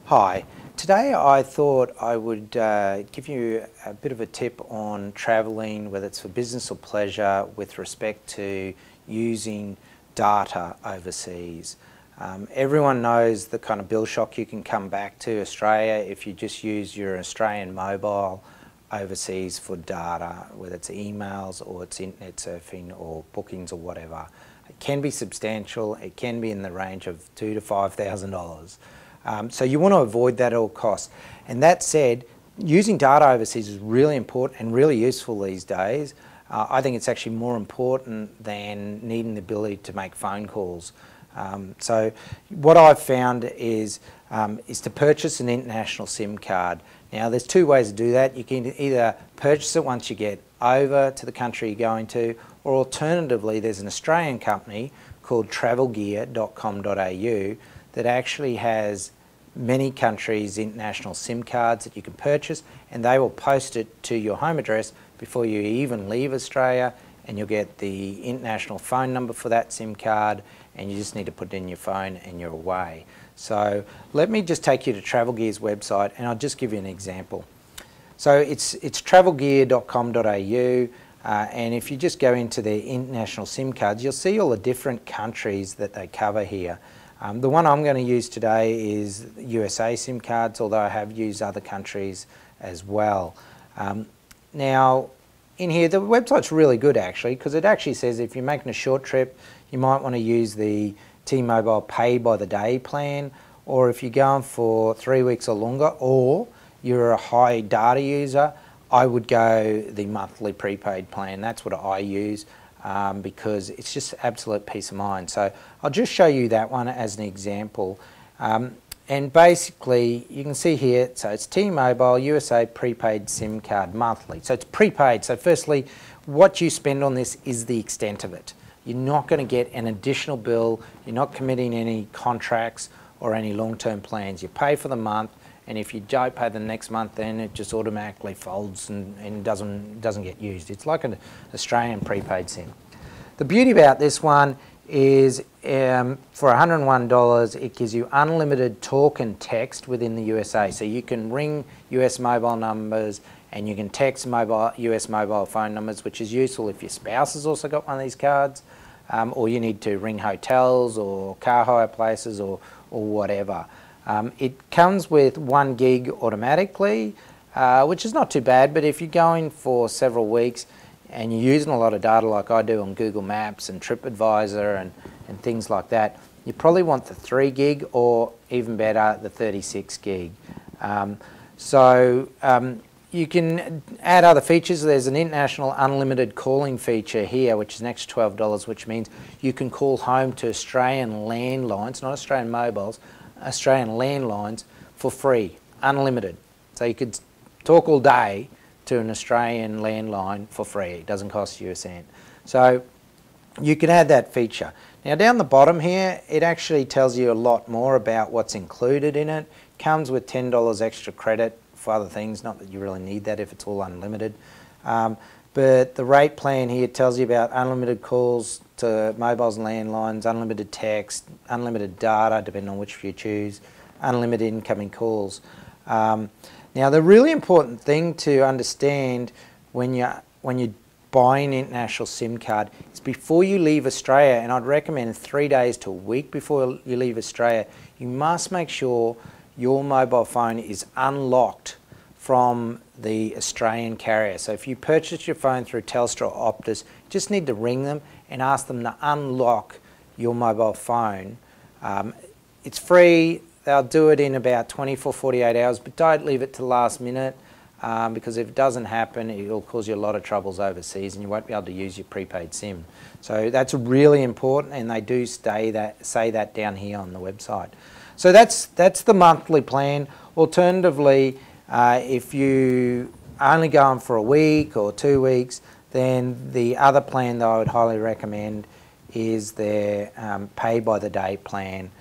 Hi, today I thought I would give you a bit of a tip on travelling, whether it's for business or pleasure, with respect to using data overseas. Everyone knows the kind of bill shock you can come back to Australia if you just use your Australian mobile overseas for data, whether it's emails or it's internet surfing or bookings or whatever. It can be substantial. It can be in the range of $2,000 to $5,000. So you want to avoid that at all costs. And that said, using data overseas is really important and really useful these days. I think it's actually more important than needing the ability to make phone calls. So what I've found is to purchase an international SIM card. Now there's two ways to do that. You can either purchase it once you get over to the country you're going to, or alternatively there's an Australian company called travelgear.com.au that actually has many countries' international SIM cards that you can purchase, and they will post it to your home address before you even leave Australia, and you'll get the international phone number for that SIM card, and you just need to put it in your phone and you're away. So let me just take you to Travelgear's website and I'll just give you an example. So it's travelgear.com.au, and if you just go into their international SIM cards, you'll see all the different countries that they cover here. The one I'm going to use today is USA SIM cards, although I have used other countries as well. Now, in here, the website's really good actually, because it actually says if you're making a short trip, you might want to use the T-Mobile Pay by the Day plan, or if you're going for 3 weeks or longer, or you're a high data user, I would go the monthly prepaid plan. That's what I use. Because it's just absolute peace of mind. So I'll just show you that one as an example. And basically you can see here, so it's T-Mobile USA prepaid SIM card monthly. So it's prepaid. So firstly, what you spend on this is the extent of it. You're not going to get an additional bill. You're not committing any contracts or any long-term plans. You pay for the month, and if you don't pay the next month, then it just automatically folds and doesn't get used. It's like an Australian prepaid SIM. The beauty about this one is for $101, it gives you unlimited talk and text within the USA. So you can ring US mobile numbers and you can text US mobile phone numbers, which is useful if your spouse has also got one of these cards, or you need to ring hotels or car hire places or whatever. It comes with 1 gig automatically, which is not too bad, but if you're going for several weeks and you're using a lot of data like I do on Google Maps and TripAdvisor and things like that, you probably want the 3 gig or even better, the 36 gig. You can add other features. There's an international unlimited calling feature here, which is an extra $12, which means you can call home to Australian landlines, not Australian mobiles, Australian landlines for free, unlimited. So you could talk all day to an Australian landline for free. It doesn't cost you a cent. So you can add that feature. Now down the bottom here, it actually tells you a lot more about what's included in it. Comes with $10 extra credit for other things, not that you really need that if it's all unlimited. But the rate plan here tells you about unlimited calls to mobiles and landlines, unlimited text, unlimited data, depending on which you choose, unlimited incoming calls. Now, the really important thing to understand when you're buying an international SIM card is before you leave Australia, and I'd recommend 3 days to a week before you leave Australia, you must make sure your mobile phone is unlocked from the Australian carrier. So if you purchase your phone through Telstra or Optus, you just need to ring them and ask them to unlock your mobile phone. It's free. They'll do it in about 24, 48 hours, but don't leave it to the last minute because if it doesn't happen, it'll cause you a lot of troubles overseas and you won't be able to use your prepaid SIM. So that's really important, and they do say that down here on the website. So that's the monthly plan. Alternatively, if you only going for a week or 2 weeks, then the other plan that I would highly recommend is their pay by the day plan,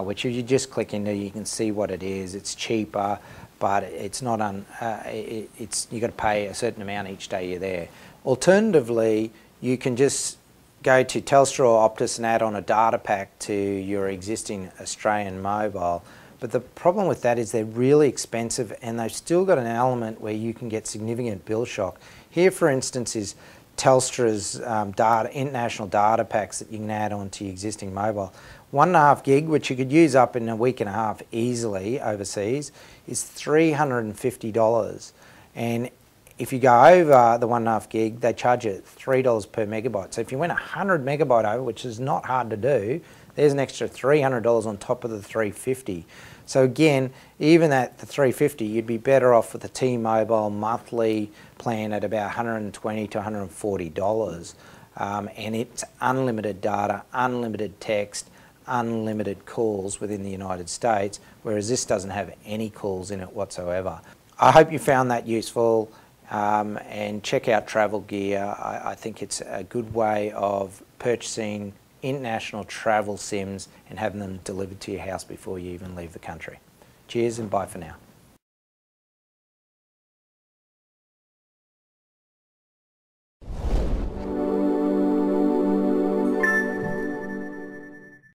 which if you just click into, you can see what it is. It's cheaper, but it's not you got to pay a certain amount each day you're there. Alternatively, you can just go to Telstra or Optus and add on a data pack to your existing Australian mobile. But the problem with that is they're really expensive, and they've still got an element where you can get significant bill shock. Here, for instance, is Telstra's international data packs that you can add on to your existing mobile. 1.5 gig, which you could use up in a week and a half easily overseas, is $350. And if you go over the 1.5 gig, they charge you $3 per megabyte. So if you went 100 megabyte over, which is not hard to do, there's an extra $300 on top of the $350. So again, even at the $350, you'd be better off with a T-Mobile monthly plan at about $120 to $140. And it's unlimited data, unlimited text, unlimited calls within the United States, whereas this doesn't have any calls in it whatsoever. I hope you found that useful, and check out Travel Gear. I think it's a good way of purchasing international travel sims and having them delivered to your house before you even leave the country. Cheers and bye for now.